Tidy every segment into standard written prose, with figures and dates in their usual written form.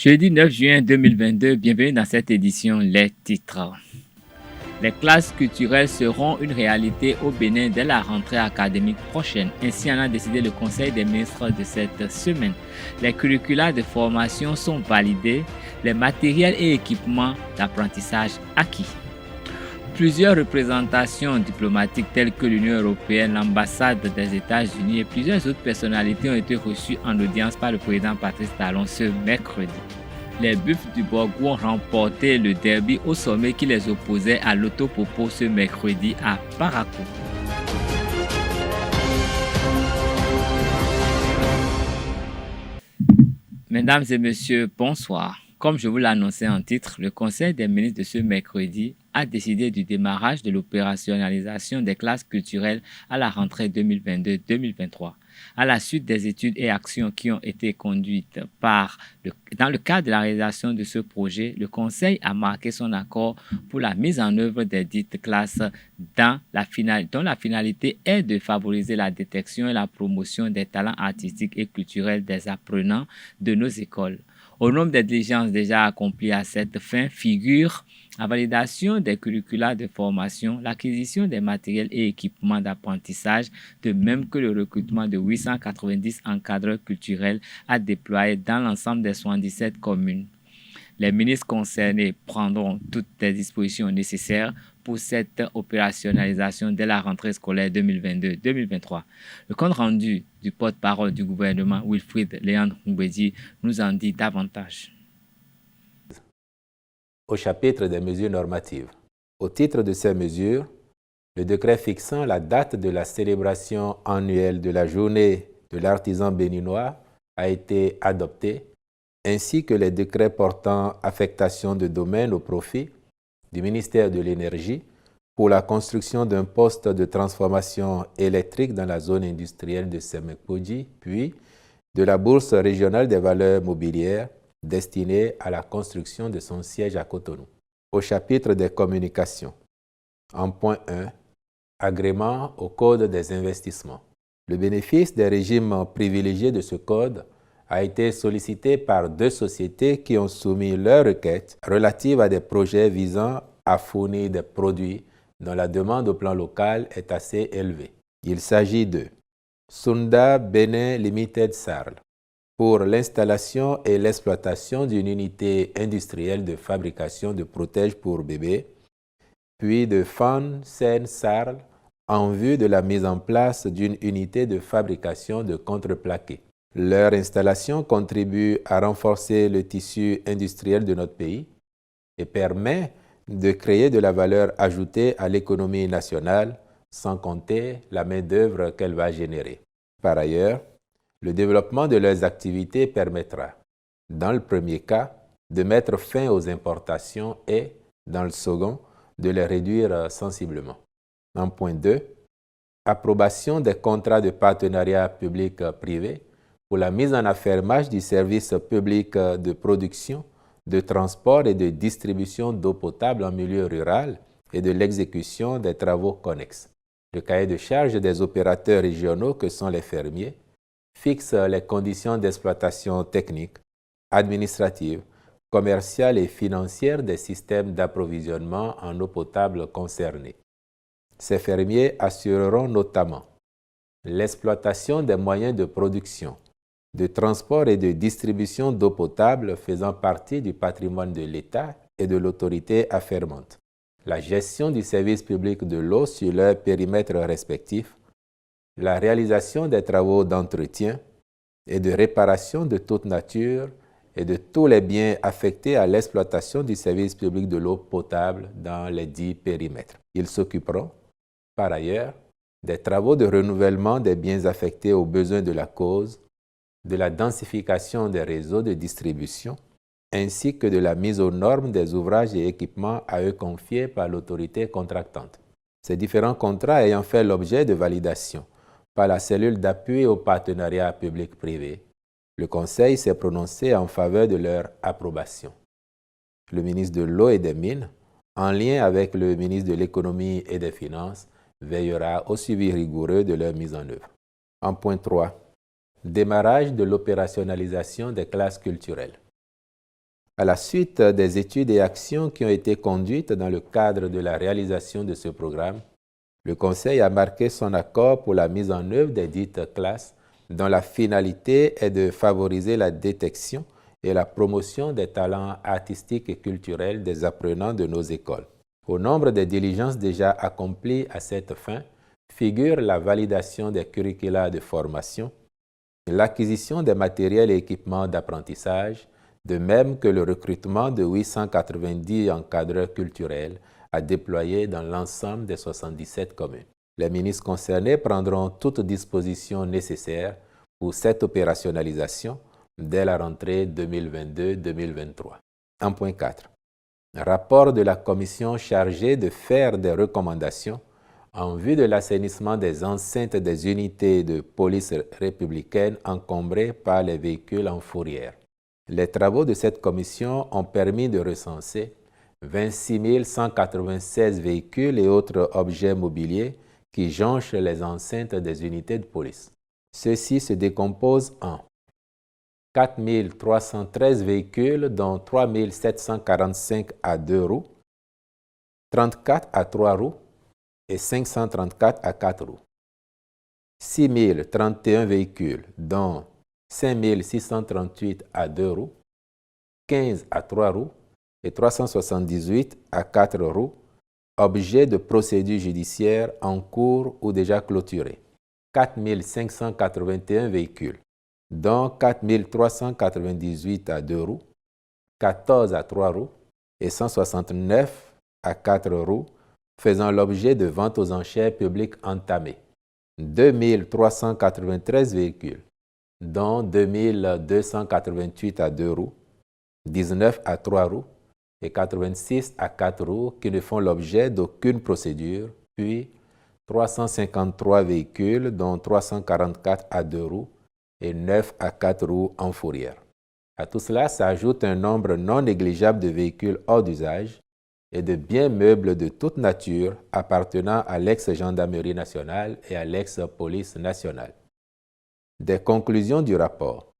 Jeudi 9 juin 2022, bienvenue dans cette édition Les titres. Les classes culturelles seront une réalité au Bénin dès la rentrée académique prochaine. Ainsi en a décidé le Conseil des ministres de cette semaine. Les curricula de formation sont validés, les matériels et équipements d'apprentissage acquis. Plusieurs représentations diplomatiques telles que l'Union européenne, l'ambassade des États-Unis et plusieurs autres personnalités ont été reçues en audience par le président Patrice Talon ce mercredi. Les Buffs du Borgou ont remporté le derby au sommet qui les opposait à l'Autopopo ce mercredi à Parakou. Mesdames et messieurs, bonsoir. Comme je vous l'annonçais en titre, le Conseil des ministres de ce mercredi a décidé du démarrage de l'opérationnalisation des classes culturelles à la rentrée 2022-2023. À la suite des études et actions qui ont été conduites dans le cadre de la réalisation de ce projet, le Conseil a marqué son accord pour la mise en œuvre des dites classes dont la finalité est de favoriser la détection et la promotion des talents artistiques et culturels des apprenants de nos écoles. Au nombre des diligences déjà accomplies à cette fin figure la validation des curricula de formation, l'acquisition des matériels et équipements d'apprentissage, de même que le recrutement de 890 encadreurs culturels à déployer dans l'ensemble des 77 communes. Les ministres concernés prendront toutes les dispositions nécessaires pour cette opérationnalisation dès la rentrée scolaire 2022-2023. Le compte rendu du porte-parole du gouvernement, Wilfried Léandre Mbedi, nous en dit davantage. Au chapitre des mesures normatives. Au titre de ces mesures, le décret fixant la date de la célébration annuelle de la journée de l'artisan béninois a été adopté, ainsi que les décrets portant affectation de domaine au profit du ministère de l'Énergie pour la construction d'un poste de transformation électrique dans la zone industrielle de Semekpodji, puis de la Bourse régionale des valeurs mobilières destinée à la construction de son siège à Cotonou. Au chapitre des communications, en point 1, agrément au Code des investissements. Le bénéfice des régimes privilégiés de ce code a été sollicité par 2 sociétés qui ont soumis leurs requêtes relatives à des projets visant à fournir des produits dont la demande au plan local est assez élevée. Il s'agit de Sunda Benin Limited Sarl pour l'installation et l'exploitation d'une unité industrielle de fabrication de protèges pour bébés, puis de Fan Sen Sarl en vue de la mise en place d'une unité de fabrication de contreplaqué. Leur installation contribue à renforcer le tissu industriel de notre pays et permet de créer de la valeur ajoutée à l'économie nationale, sans compter la main-d'œuvre qu'elle va générer. Par ailleurs, le développement de leurs activités permettra, dans le premier cas, de mettre fin aux importations et, dans le second, de les réduire sensiblement. En point 2, approbation des contrats de partenariat public-privé pour la mise en affermage du service public de production, de transport et de distribution d'eau potable en milieu rural et de l'exécution des travaux connexes. Le cahier de charge des opérateurs régionaux que sont les fermiers fixe les conditions d'exploitation technique, administrative, commerciale et financière des systèmes d'approvisionnement en eau potable concernés. Ces fermiers assureront notamment l'exploitation des moyens de production, de transport et de distribution d'eau potable faisant partie du patrimoine de l'État et de l'autorité affermante, la gestion du service public de l'eau sur leur périmètre respectif, la réalisation des travaux d'entretien et de réparation de toute nature et de tous les biens affectés à l'exploitation du service public de l'eau potable dans les 10 périmètres. Ils s'occuperont, par ailleurs, des travaux de renouvellement des biens affectés aux besoins de la cause, de la densification des réseaux de distribution, ainsi que de la mise aux normes des ouvrages et équipements à eux confiés par l'autorité contractante. Ces différents contrats ayant fait l'objet de validation par la cellule d'appui au partenariat public-privé, le Conseil s'est prononcé en faveur de leur approbation. Le ministre de l'Eau et des Mines, en lien avec le ministre de l'Économie et des Finances, veillera au suivi rigoureux de leur mise en œuvre. En point 3, démarrage de l'opérationnalisation des classes culturelles. À la suite des études et actions qui ont été conduites dans le cadre de la réalisation de ce programme, le Conseil a marqué son accord pour la mise en œuvre des dites classes dont la finalité est de favoriser la détection et la promotion des talents artistiques et culturels des apprenants de nos écoles. Au nombre des diligences déjà accomplies à cette fin figure la validation des curricula de formation, l'acquisition des matériels et équipements d'apprentissage, de même que le recrutement de 890 encadreurs culturels à déployer dans l'ensemble des 77 communes. Les ministres concernés prendront toutes dispositions nécessaires pour cette opérationnalisation dès la rentrée 2022-2023. 1.4. Rapport de la commission chargée de faire des recommandations en vue de l'assainissement des enceintes des unités de police républicaine encombrées par les véhicules en fourrière. Les travaux de cette commission ont permis de recenser 26 196 véhicules et autres objets mobiliers qui jonchent les enceintes des unités de police. Ceux-ci se décomposent en 4 313 véhicules, dont 3 745 à 2 roues, 34 à 3 roues et 534 à 4 roues. 6 031 véhicules, dont 5 638 à 2 roues, 15 à 3 roues et 378 à 4 roues, objets de procédure judiciaire en cours ou déjà clôturés. 4 581 véhicules, dont 4 398 à 2 roues, 14 à 3 roues et 169 à 4 roues, faisant l'objet de ventes aux enchères publiques entamées. 2 393 véhicules, dont 2 288 à 2 roues, 19 à 3 roues et 86 à 4 roues qui ne font l'objet d'aucune procédure, puis 353 véhicules, dont 344 à 2 roues et 9 à 4 roues en fourrière. À tout cela s'ajoute un nombre non négligeable de véhicules hors d'usage et de biens meubles de toute nature appartenant à l'ex-gendarmerie nationale et à l'ex-police nationale. Des conclusions du rapport.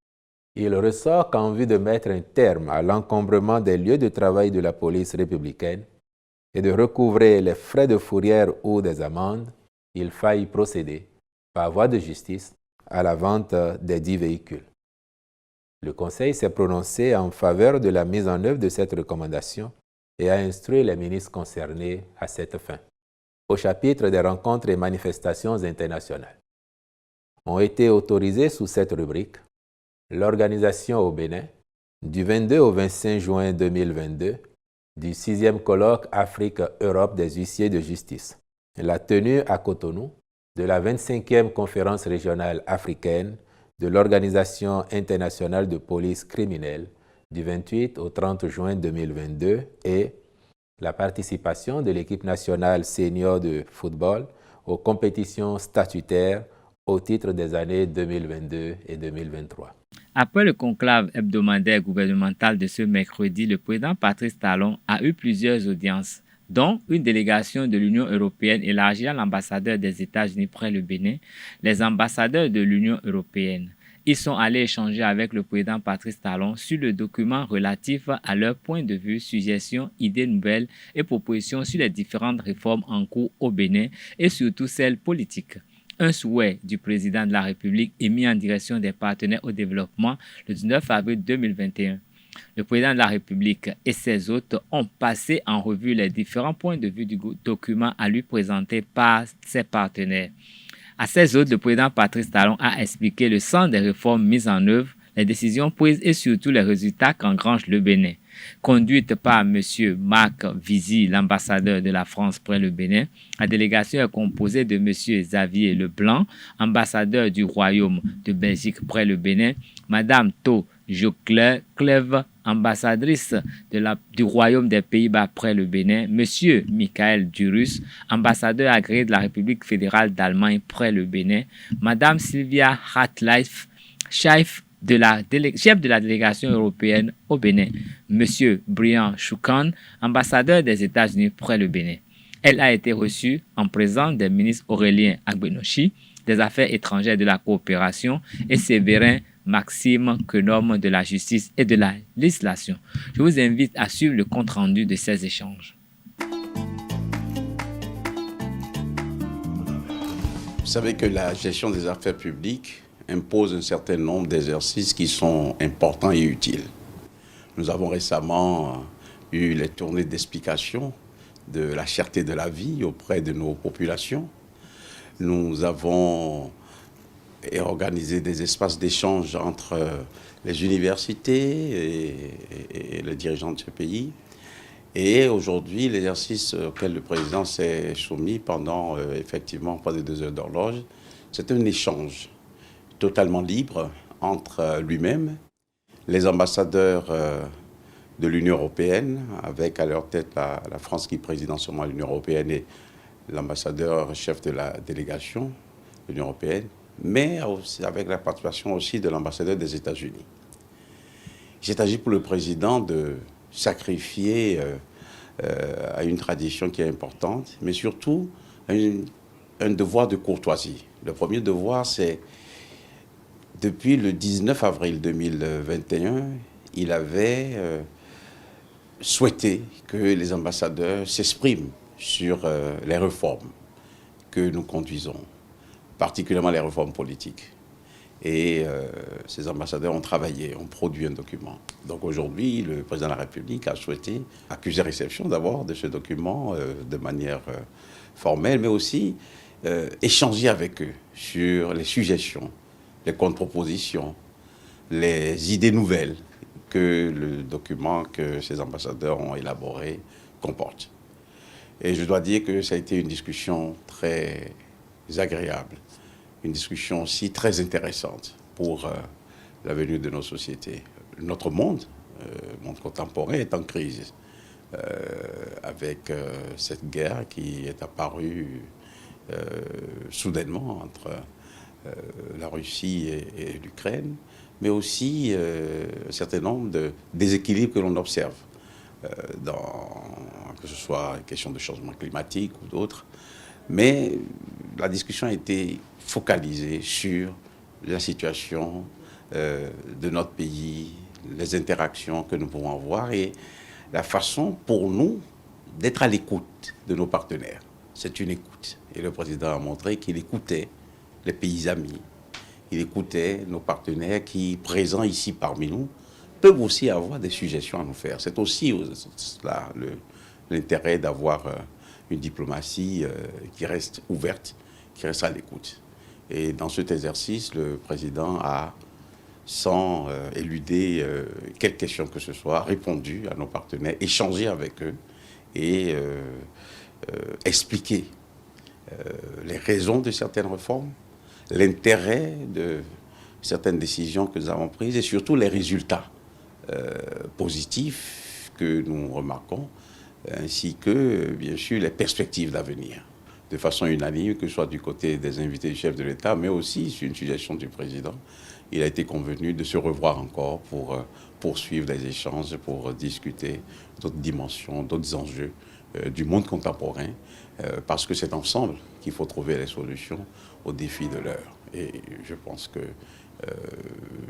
Il ressort qu'en vue de mettre un terme à l'encombrement des lieux de travail de la police républicaine et de recouvrer les frais de fourrière ou des amendes, il faille procéder, par voie de justice, à la vente des 10 véhicules. Le Conseil s'est prononcé en faveur de la mise en œuvre de cette recommandation et a instruit les ministres concernés à cette fin. Au chapitre des rencontres et manifestations internationales, ont été autorisées sous cette rubrique l'organisation au Bénin, du 22 au 25 juin 2022, du 6e colloque Afrique-Europe des huissiers de justice, la tenue à Cotonou de la 25e conférence régionale africaine de l'Organisation internationale de police criminelle du 28 au 30 juin 2022 et la participation de l'équipe nationale senior de football aux compétitions statutaires au titre des années 2022 et 2023. Après le conclave hebdomadaire gouvernemental de ce mercredi, le président Patrice Talon a eu plusieurs audiences, dont une délégation de l'Union européenne élargie à l'ambassadeur des États-Unis près le Bénin, les ambassadeurs de l'Union européenne. Ils sont allés échanger avec le président Patrice Talon sur le document relatif à leur point de vue, suggestions, idées nouvelles et propositions sur les différentes réformes en cours au Bénin et surtout celles politiques. Un souhait du président de la République émis en direction des partenaires au développement le 19 avril 2021. Le président de la République et ses hôtes ont passé en revue les différents points de vue du document à lui présenter par ses partenaires. À ses hôtes, le président Patrice Talon a expliqué le sens des réformes mises en œuvre, les décisions prises et surtout les résultats qu'engrange le Bénin. Conduite par M. Marc Vizy, l'ambassadeur de la France près le Bénin, la délégation est composée de M. Xavier Leblanc, ambassadeur du Royaume de Belgique près le Bénin, Mme To Joclève, ambassadrice du Royaume des Pays-Bas près le Bénin, M. Michael Durus, ambassadeur agréé de la République fédérale d'Allemagne près le Bénin, Mme Sylvia Hartleif, chef de la délégation européenne au Bénin, M. Brian Choukan, ambassadeur des États-Unis près le Bénin. Elle a été reçue en présence des ministres Aurélien Agbenochi, des Affaires étrangères et de la coopération, et Séverin maximes que normes de la justice et de la législation. Je vous invite à suivre le compte-rendu de ces échanges. Vous savez que la gestion des affaires publiques impose un certain nombre d'exercices qui sont importants et utiles. Nous avons récemment eu les tournées d'explication de la cherté de la vie auprès de nos populations. Nous avons organisé des espaces d'échange entre les universités et les dirigeants de ce pays. Et aujourd'hui, l'exercice auquel le président s'est soumis pendant effectivement pas de 2 heures d'horloge, c'est un échange totalement libre entre lui-même, les ambassadeurs de l'Union européenne, avec à leur tête la France qui préside en ce moment l'Union européenne et l'ambassadeur chef de la délégation de l'Union européenne, mais aussi avec la participation aussi de l'ambassadeur des États-Unis. Il s'est agi pour le président de sacrifier à une tradition qui est importante, mais surtout un devoir de courtoisie. Le premier devoir, c'est depuis le 19 avril 2021, il avait souhaité que les ambassadeurs s'expriment sur les réformes que nous conduisons, particulièrement les réformes politiques. Et ces ambassadeurs ont travaillé, ont produit un document. Donc aujourd'hui, le président de la République a souhaité accuser réception d'abord de ce document de manière formelle, mais aussi échanger avec eux sur les suggestions, les contre-propositions, les idées nouvelles que le document que ces ambassadeurs ont élaboré comporte. Et je dois dire que ça a été une discussion très agréable. Une discussion aussi très intéressante pour l'avenir de nos sociétés. Notre monde, monde contemporain, est en crise avec cette guerre qui est apparue soudainement entre la Russie et l'Ukraine, mais aussi un certain nombre de déséquilibres que l'on observe, que ce soit une question de changement climatique ou d'autres. Mais la discussion a été focalisée sur la situation de notre pays, les interactions que nous pouvons avoir et la façon pour nous d'être à l'écoute de nos partenaires. C'est une écoute. Et le président a montré qu'il écoutait les pays amis, il écoutait nos partenaires qui, présents ici parmi nous, peuvent aussi avoir des suggestions à nous faire. C'est aussi là l'intérêt d'avoir une diplomatie qui reste ouverte, qui reste à l'écoute. Et dans cet exercice, le président a, sans éluder quelle question que ce soit, répondu à nos partenaires, échangé avec eux et expliqué les raisons de certaines réformes, l'intérêt de certaines décisions que nous avons prises et surtout les résultats positifs que nous remarquons, ainsi que, bien sûr, les perspectives d'avenir, de façon unanime, que ce soit du côté des invités du chef de l'État, mais aussi sur une suggestion du président. Il a été convenu de se revoir encore pour poursuivre les échanges, pour discuter d'autres dimensions, d'autres enjeux du monde contemporain, parce que c'est ensemble qu'il faut trouver les solutions aux défis de l'heure. Et je pense que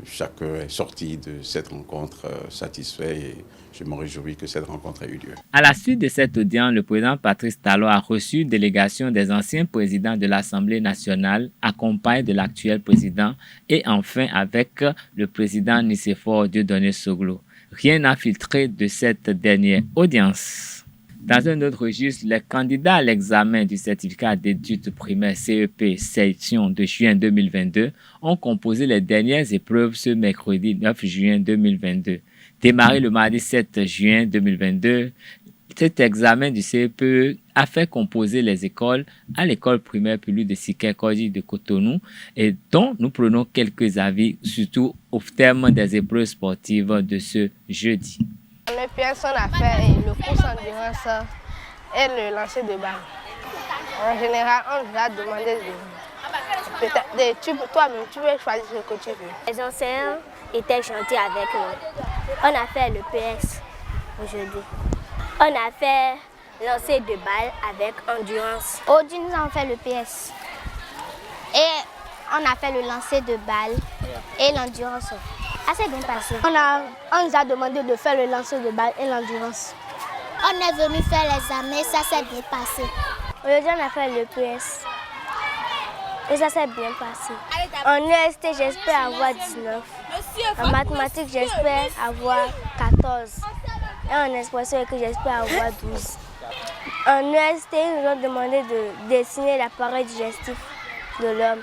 chacun est sorti de cette rencontre satisfait et je me réjouis que cette rencontre ait eu lieu. À la suite de cette audience, le président Patrice Talon a reçu une délégation des anciens présidents de l'Assemblée nationale, accompagné de l'actuel président et enfin avec le président Nicéphore Dieudonné Soglo. Rien n'a filtré de cette dernière audience. Dans un autre registre, les candidats à l'examen du certificat d'études primaires CEP section de juin 2022 ont composé les dernières épreuves ce mercredi 9 juin 2022. Démarré le mardi 7 juin 2022, cet examen du CEP a fait composer les écoles à l'école primaire publique de Siké-Kodji de Cotonou et dont nous prenons quelques avis, surtout au terme des épreuves sportives de ce jeudi. Le PS, on a fait le course endurance et le lancer de balle. En général, on nous a demandé toi-même, tu veux choisir ce que tu veux. Les enseignants étaient gentils avec nous. On a fait le PS aujourd'hui. On a fait lancer de balle avec endurance. Aujourd'hui, nous avons fait le PS. Et on a fait le lancer de balle et l'endurance. Assez bien passé. On nous a demandé de faire le lancer de balle et l'endurance. On est venu faire l'examen, ça s'est bien passé. Aujourd'hui, on a fait le PS. Et ça s'est bien passé. En EST, j'espère avoir 19. En mathématiques, j'espère avoir 14. Et en expression écrite, j'espère avoir 12. En EST, ils nous ont demandé de dessiner l'appareil digestif de l'homme.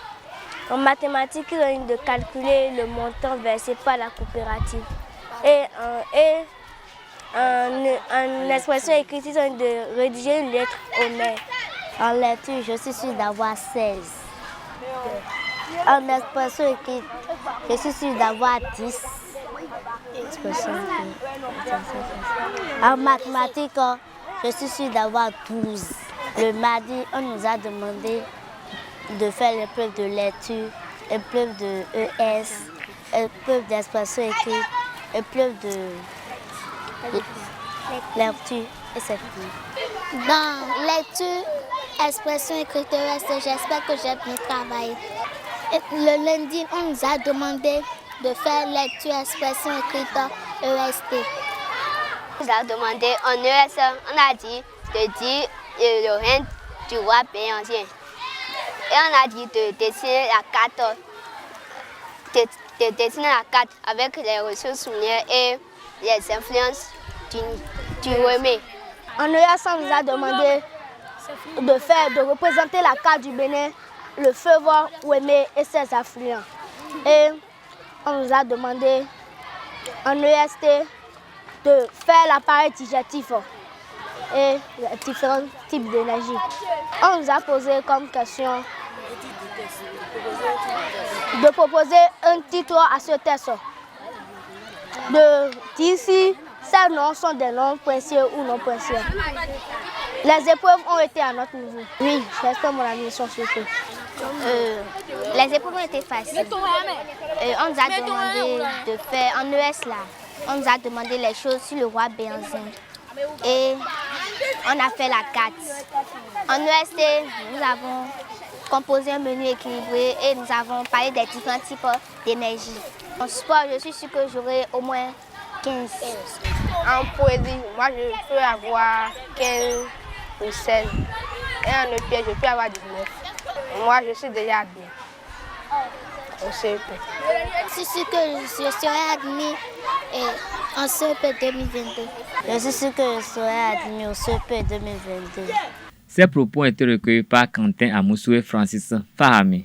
En mathématiques, ils ont dit de calculer le montant versé par la coopérative. Et en expression écrite, ils ont dit de rédiger une lettre au maire. En lecture, je suis sûre d'avoir 16. En expression écrite, je suis sûre d'avoir 10. En mathématiques, je suis sûre d'avoir 12. Le mardi, on nous a demandé de faire l'épreuve de lecture, l'épreuve de ES, l'épreuve d'expression écrite, l'épreuve de lecture et c'est tout. Dans lecture, expression écrite ES, j'espère que j'ai bien travaillé. Et le lundi, on nous a demandé de faire lecture, expression écrite EST. On nous a demandé en ES, on a dit de dire le règne du roi Béancien. Et on a dit de dessiner la carte, de dessiner la carte avec les ressources minières et les influences du Wémé. En ES, on nous a demandé de représenter la carte du Bénin, le fleuve Wémé et ses affluents. Et on nous a demandé en EST de faire l'appareil digestif et les différents types d'énergie. On nous a posé comme question de proposer un titre à ce test. De dire si ces noms sont des noms précieux ou non précieux. Les épreuves ont été à notre niveau. Oui, j'espère mon admission surtout. Les épreuves ont été faciles. On nous a demandé de faire, en ES là, on nous a demandé les choses sur le roi Béancien. Et on a fait la carte. En EST, nous avons composé un menu équilibré et nous avons parlé des différents types d'énergie. En sport, je suis sûre que j'aurai au moins 15. En poésie, moi je peux avoir 15 ou 16. Et en EPS, je peux avoir 19. Moi je suis déjà admis au CEP. Je suis sûre que je serai admis en CEP 2022. Je suis sûre que je serai admis au CEP 2022. Ces propos ont été recueillis par Quentin Amoussou et Francis Fahami.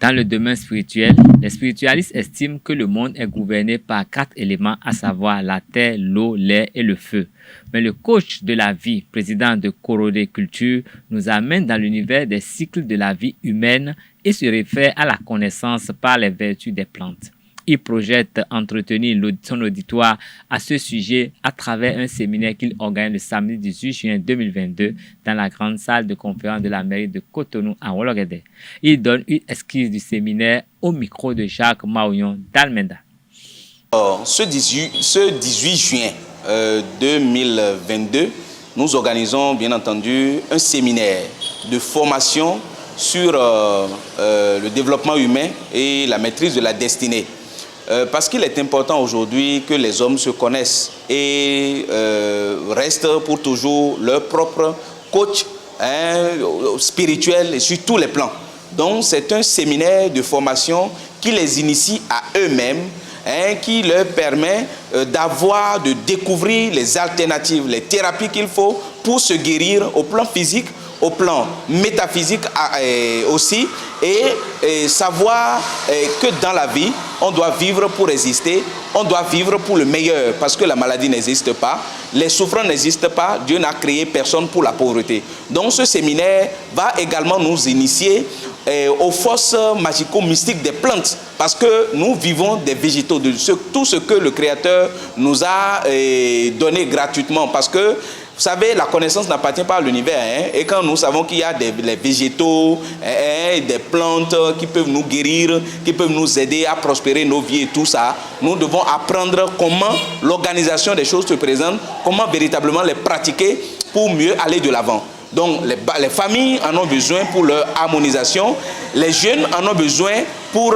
Dans le domaine spirituel, les spiritualistes estiment que le monde est gouverné par 4 éléments, à savoir la terre, l'eau, l'air et le feu. Mais le coach de la vie, président de Corodé Culture, nous amène dans l'univers des cycles de la vie humaine et se réfère à la connaissance par les vertus des plantes. Il projette entretenir son auditoire à ce sujet à travers un séminaire qu'il organise le samedi 18 juin 2022 dans la grande salle de conférence de la mairie de Cotonou à Wologede. Il donne une esquisse du séminaire au micro de Jacques Maouillon d'Almenda. Ce 18 juin 2022, nous organisons bien entendu un séminaire de formation sur le développement humain et la maîtrise de la destinée. Parce qu'il est important aujourd'hui que les hommes se connaissent et restent pour toujours leur propre coach spirituel et sur tous les plans. Donc c'est un séminaire de formation qui les initie à eux-mêmes, qui leur permet de découvrir les alternatives, les thérapies qu'il faut pour se guérir au plan physique, au plan métaphysique aussi, et savoir que dans la vie, on doit vivre pour résister, on doit vivre pour le meilleur, parce que la maladie n'existe pas, les souffrances n'existent pas, Dieu n'a créé personne pour la pauvreté. Donc ce séminaire va également nous initier aux forces magico-mystiques des plantes, parce que nous vivons des végétaux, de tout ce que le Créateur nous a donné gratuitement, parce que vous savez, la connaissance n'appartient pas à l'univers. Et quand nous savons qu'il y a des végétaux, des plantes qui peuvent nous guérir, qui peuvent nous aider à prospérer nos vies et tout ça, nous devons apprendre comment l'organisation des choses se présente, comment véritablement les pratiquer pour mieux aller de l'avant. Donc les familles en ont besoin pour leur harmonisation, les jeunes en ont besoin pour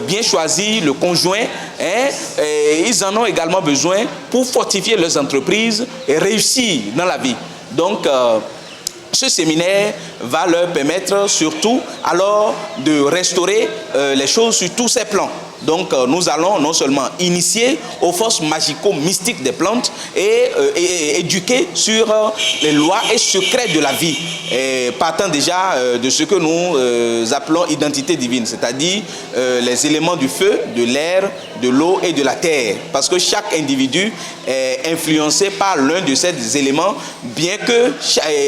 bien choisir le conjoint. Et ils en ont également besoin pour fortifier leurs entreprises et réussir dans la vie. Donc, ce séminaire va leur permettre surtout alors de restaurer les choses sur tous ces plans. Donc nous allons non seulement initier aux forces magico-mystiques des plantes et éduquer sur les lois et secrets de la vie, et partant déjà de ce que nous appelons identité divine, c'est-à-dire les éléments du feu, de l'air, de l'eau et de la terre. Parce que chaque individu est influencé par l'un de ces éléments, bien que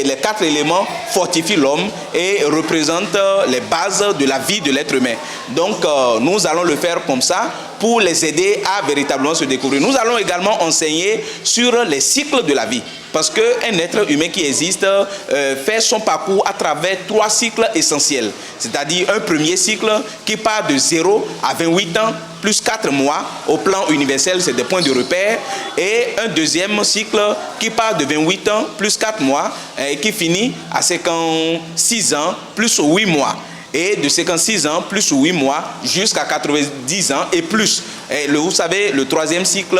les 4 éléments fortifient l'homme et représentent les bases de la vie de l'être humain. Donc nous allons le faire comme ça pour les aider à véritablement se découvrir. Nous allons également enseigner sur les cycles de la vie. Parce qu'un être humain qui existe fait son parcours à travers 3 cycles essentiels. C'est-à-dire un premier cycle qui part de 0 à 28 ans, plus 4 mois. Au plan universel, c'est des points de repère. Et un deuxième cycle qui part de 28 ans, plus 4 mois, et qui finit à 56 ans, plus 8 mois. Et de 56 ans, plus 8 mois, jusqu'à 90 ans et plus. Et vous savez, le troisième cycle,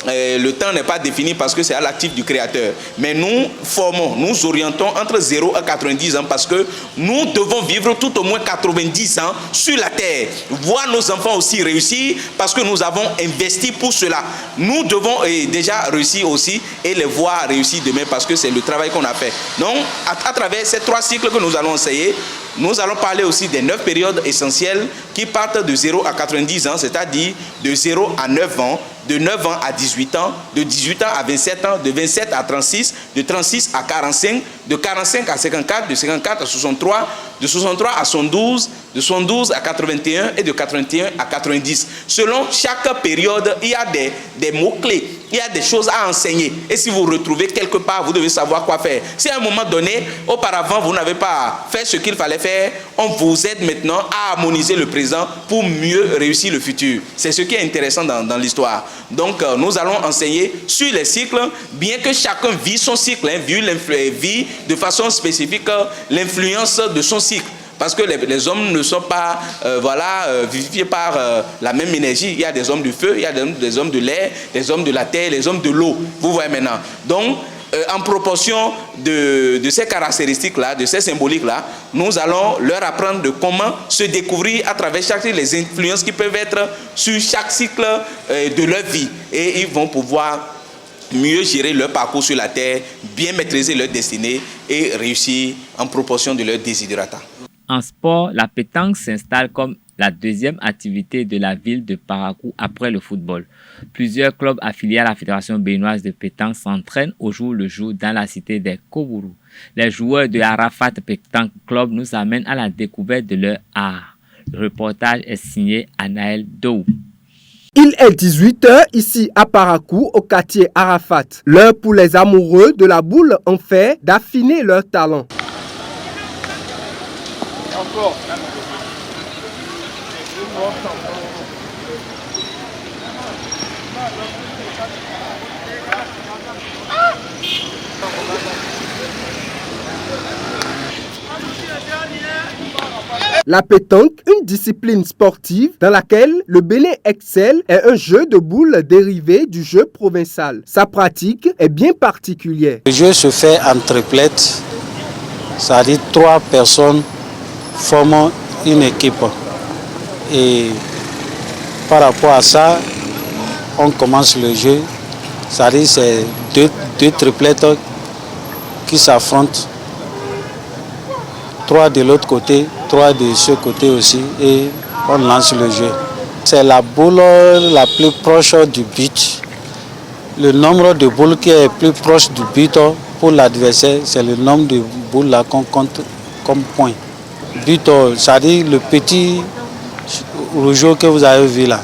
le temps n'est pas défini parce que c'est à l'actif du Créateur. Mais nous formons, nous orientons entre 0 et 90 ans parce que nous devons vivre tout au moins 90 ans sur la terre. Voir nos enfants aussi réussir parce que nous avons investi pour cela. Nous devons déjà réussir aussi et les voir réussir demain parce que c'est le travail qu'on a fait. Donc, à travers ces 3 cycles que nous allons enseigner, nous allons parler aussi des 9 périodes essentielles qui partent de 0 à 90 ans, c'est-à-dire de 0 à 9 ans, de 9 ans à 18 ans, de 18 ans à 27 ans, de 27 à 36, de 36 à 45, de 45 à 54, de 54 à 63, de 63 à 72, de 72 à 81 et de 81 à 90. Selon chaque période, il y a des mots-clés, il y a des choses à enseigner. Et si vous vous retrouvez quelque part, vous devez savoir quoi faire. Si à un moment donné, auparavant, vous n'avez pas fait ce qu'il fallait faire, on vous aide maintenant à harmoniser le présent pour mieux réussir le futur. C'est ce qui est intéressant dans l'histoire. Donc, nous allons enseigner sur les cycles, bien que chacun vit son cycle, vit de façon spécifique l'influence de son cycle. Parce que les hommes ne sont pas vivifiés par la même énergie. Il y a des hommes du feu, il y a des hommes de l'air, des hommes de la terre, des hommes de l'eau. Vous voyez maintenant. Donc, en proportion de ces caractéristiques-là, de ces symboliques-là, nous allons leur apprendre de comment se découvrir à travers chaque cycle, les influences qui peuvent être sur chaque cycle de leur vie. Et ils vont pouvoir mieux gérer leur parcours sur la terre, bien maîtriser leur destinée et réussir en proportion de leur desiderata. En sport, la pétanque s'installe comme la deuxième activité de la ville de Parakou après le football. Plusieurs clubs affiliés à la Fédération béninoise de pétanque s'entraînent au jour le jour dans la cité des Kobourou. Les joueurs de Arafat Pétanque Club nous amènent à la découverte de leur art. Le reportage est signé Anaël Dou. Il est 18h ici à Parakou, au quartier Arafat. L'heure pour les amoureux de la boule en fer d'affiner leur talent. Encore. La pétanque, une discipline sportive dans laquelle le Bénin excelle, est un jeu de boules dérivé du jeu provençal. Sa pratique est bien particulière. Le jeu se fait en triplette, c'est-à-dire 3 personnes forment une équipe. Et par rapport à ça, on commence le jeu, c'est-à-dire c'est deux triplettes qui s'affrontent. 3 de l'autre côté, 3 de ce côté aussi, et on lance le jeu. C'est la boule la plus proche du but. Le nombre de boules qui est plus proche du but pour l'adversaire, c'est le nombre de boules là qu'on compte comme point. But, c'est-à-dire le petit rougeau que vous avez vu là.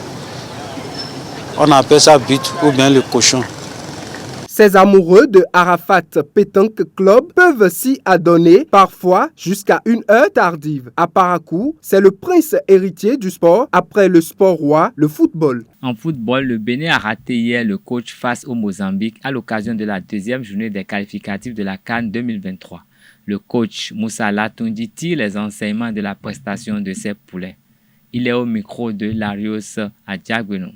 On appelle ça but ou bien le cochon. Ces amoureux de Arafat Pétanque Club peuvent s'y adonner parfois jusqu'à une heure tardive. À Parakou, c'est le prince héritier du sport après le sport roi, le football. En football, le Bénin a raté hier le coach face au Mozambique à l'occasion de la deuxième journée des qualificatifs de la CAN 2023. Le coach Moussa Latundi tire les enseignements de la prestation de ses poulets. Il est au micro de Larios Adjagweno.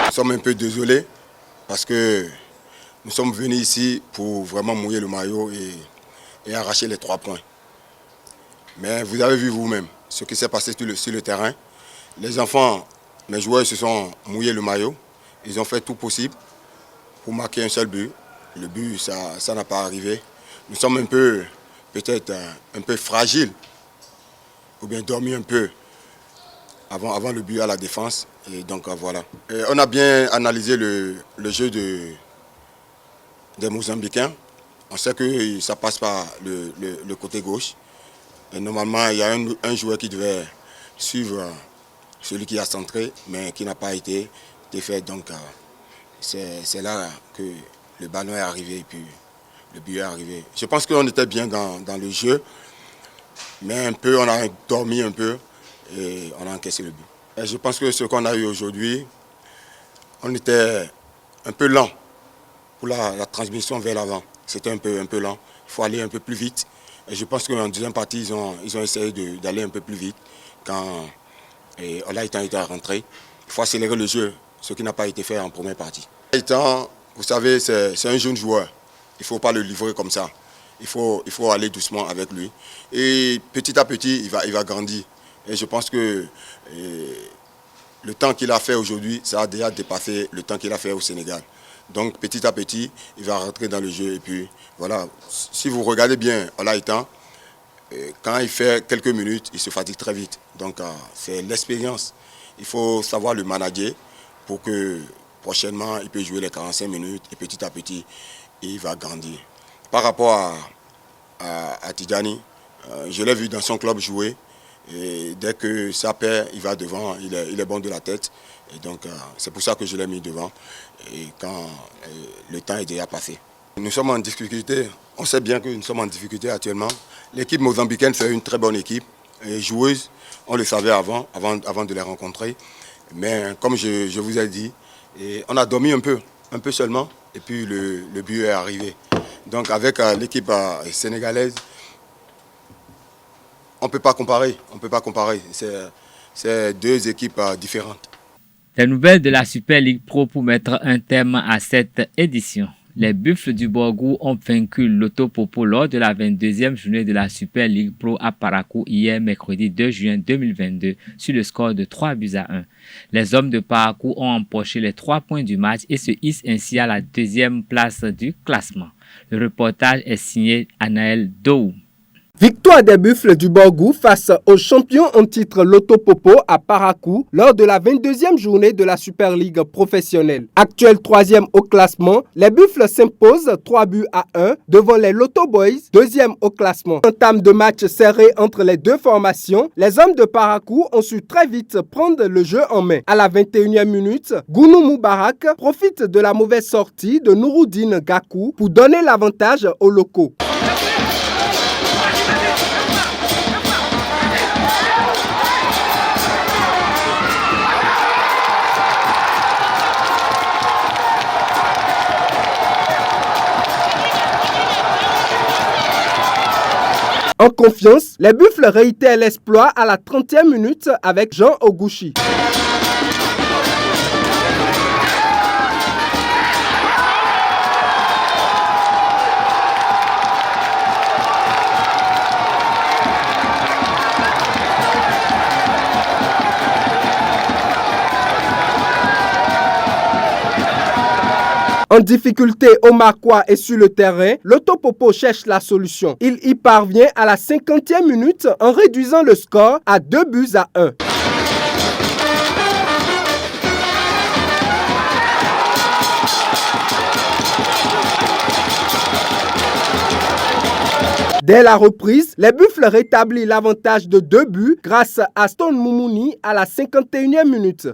Nous sommes un peu désolés parce que nous sommes venus ici pour vraiment mouiller le maillot et arracher les 3 points. Mais vous avez vu vous-même ce qui s'est passé sur le terrain. Les enfants, mes joueurs se sont mouillés le maillot. Ils ont fait tout possible pour marquer un seul but. Le but, ça n'a pas arrivé. Nous sommes un peu, peut-être un peu fragiles, ou bien dormis un peu avant le but à la défense. Et donc voilà. Et on a bien analysé le jeu des Mozambicains. On sait que ça passe par le côté gauche. Et normalement, il y a un joueur qui devait suivre celui qui a centré, mais qui n'a pas été fait. Donc c'est là que le ballon est arrivé et puis le but est arrivé. Je pense qu'on était bien dans le jeu, mais on a dormi un peu et on a encaissé le but. Et je pense que ce qu'on a eu aujourd'hui, on était un peu lent pour la transmission vers l'avant. C'était un peu lent. Il faut aller un peu plus vite. Et je pense qu'en deuxième partie, ils ont essayé d'aller un peu plus vite quand Olaïtan était rentré. Il faut accélérer le jeu, ce qui n'a pas été fait en première partie. Olaïtan, vous savez, c'est un jeune joueur. Il ne faut pas le livrer comme ça. Il faut aller doucement avec lui. Et petit à petit, il va grandir. Et je pense que le temps qu'il a fait aujourd'hui, ça a déjà dépassé le temps qu'il a fait au Sénégal. Donc petit à petit, il va rentrer dans le jeu. Et puis voilà, si vous regardez bien Olaïtan, quand il fait quelques minutes, il se fatigue très vite. Donc c'est l'expérience. Il faut savoir le manager pour que prochainement, il peut jouer les 45 minutes et petit à petit, il va grandir. Par rapport à Tidjani, je l'ai vu dans son club jouer. Et dès que ça perd, il va devant, il est bon de la tête. Et donc, c'est pour ça que je l'ai mis devant. Et quand le temps est déjà passé. Nous sommes en difficulté. On sait bien que nous sommes en difficulté actuellement. L'équipe mozambicaine, c'est une très bonne équipe. Et joueuse, on le savait avant de les rencontrer. Mais comme je vous ai dit, on a dormi un peu seulement. Et puis le but est arrivé. Donc avec l'équipe sénégalaise, on ne peut pas comparer. C'est 2 équipes différentes. Les nouvelles de la Super League Pro pour mettre un terme à cette édition. Les Buffles du Borgou ont vaincu l'Autopopo lors de la 22e journée de la Super League Pro à Parakou hier mercredi 2 juin 2022 sur le score de 3-1. Les hommes de Parakou ont empoché les 3 points du match et se hissent ainsi à la 2e place du classement. Le reportage est signé Anaël Dou. Victoire des Buffles du Borgou face aux champions en titre l'Autopopo à Parakou lors de la 22e journée de la Super League professionnelle. Actuel 3e au classement, les Buffles s'imposent 3-1 devant les Lotto Boys, 2e au classement. Entame de match serré entre les 2 formations, les hommes de Parakou ont su très vite prendre le jeu en main. À la 21e minute, Gounou Moubarak profite de la mauvaise sortie de Nouroudine Gakou pour donner l'avantage aux locaux. En confiance, les Buffles réitèrent l'exploit à la 30e minute avec Jean Ogouchi. En difficulté, Omarquois est sur le terrain. L'Autopopo cherche la solution. Il y parvient à la 50e minute en réduisant le score à 2-1. Dès la reprise, les Buffles rétablissent l'avantage de 2 buts grâce à Stone Moumouni à la 51e minute.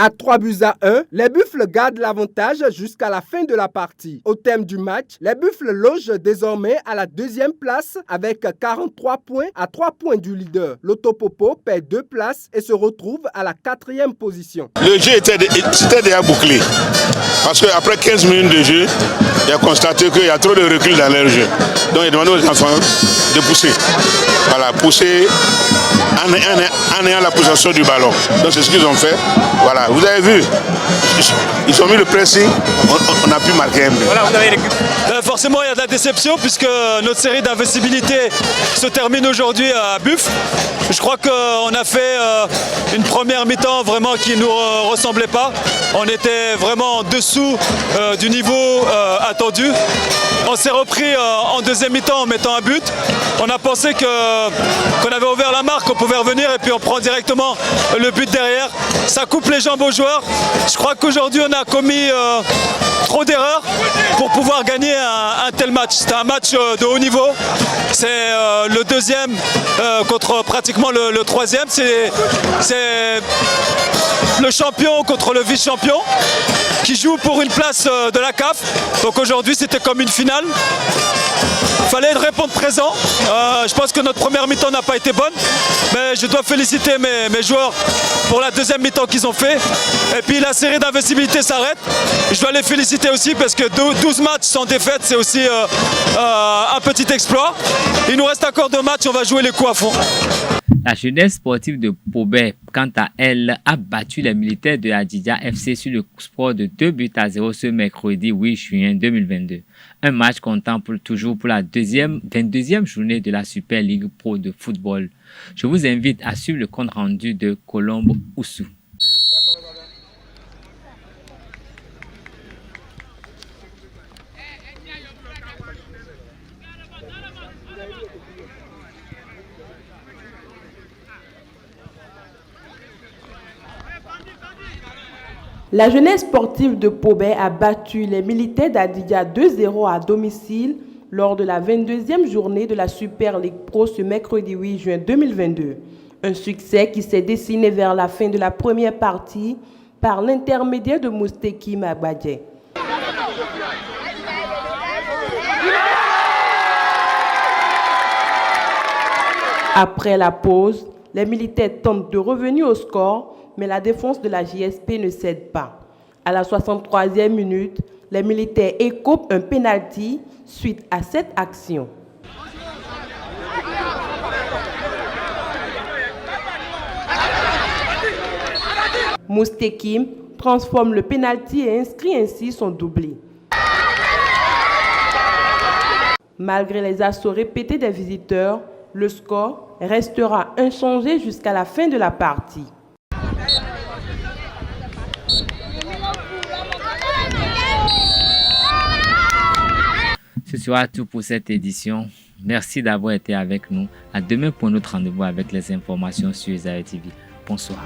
À 3-1, les Buffles gardent l'avantage jusqu'à la fin de la partie. Au terme du match, les Buffles logent désormais à la deuxième place avec 43 points à 3 points du leader. L'Otopopo perd 2 places et se retrouve à la 4e position. Le jeu était déjà bouclé parce qu'après 15 minutes de jeu, il a constaté qu'il y a trop de recul dans leur jeu. Donc il a demandé aux enfants de pousser. Voilà, pousser en ayant la possession du ballon. Donc c'est ce qu'ils ont fait. Voilà, vous avez vu, ils ont mis le pressing, on a pu marquer un but. Voilà, vous avez l'équipe. Forcément, il y a de la déception puisque notre série d'invincibilité se termine aujourd'hui à Buff. Je crois qu'on a fait une première mi-temps vraiment qui ne nous ressemblait pas. On était vraiment en dessous du niveau attendu. On s'est repris en deuxième mi-temps en mettant un but. On a pensé qu'on avait ouvert la marque, qu'on pouvait revenir et puis on prend directement le but derrière. Ça coupe les jambes aux joueurs. Je crois qu'aujourd'hui on a commis trop d'erreurs pour pouvoir gagner un tel match. C'était un match de haut niveau. C'est le deuxième contre pratiquement le troisième. C'est le champion contre le vice-champion qui joue pour une place de la CAF. Donc aujourd'hui c'était comme une finale. Il fallait répondre présent. Je pense que notre première mi-temps n'a pas été bonne, mais je dois féliciter mes joueurs pour la deuxième mi-temps qu'ils ont fait. Et puis la série d'invincibilité s'arrête. Je dois les féliciter aussi parce que 12 matchs sans défaite, c'est aussi un petit exploit. Il nous reste encore 2 matchs, on va jouer les coups à fond. La jeunesse sportive de Pobé, quant à elle, a battu les militaires de Hadidja FC sur le score de 2-0 ce mercredi 8 juin 2022. Un match comptant toujours pour la 22e journée de la Super League Pro de football. Je vous invite à suivre le compte rendu de Colombe Oussou. La jeunesse sportive de Pobé a battu les militaires d'Hadidja 2-0 à domicile lors de la 22e journée de la Super League Pro ce mercredi 8 juin 2022. Un succès qui s'est dessiné vers la fin de la première partie par l'intermédiaire de Moustaki Mabadje. Après la pause, les militaires tentent de revenir au score, mais la défense de la JSP ne cède pas. À la 63e minute, les militaires écopent un pénalty suite à cette action. Moustaki transforme le pénalty et inscrit ainsi son doublé. Malgré les assauts répétés des visiteurs, le score restera inchangé jusqu'à la fin de la partie. Ce sera tout pour cette édition. Merci d'avoir été avec nous. À demain pour notre rendez-vous avec les informations sur Zaïre TV. Bonsoir.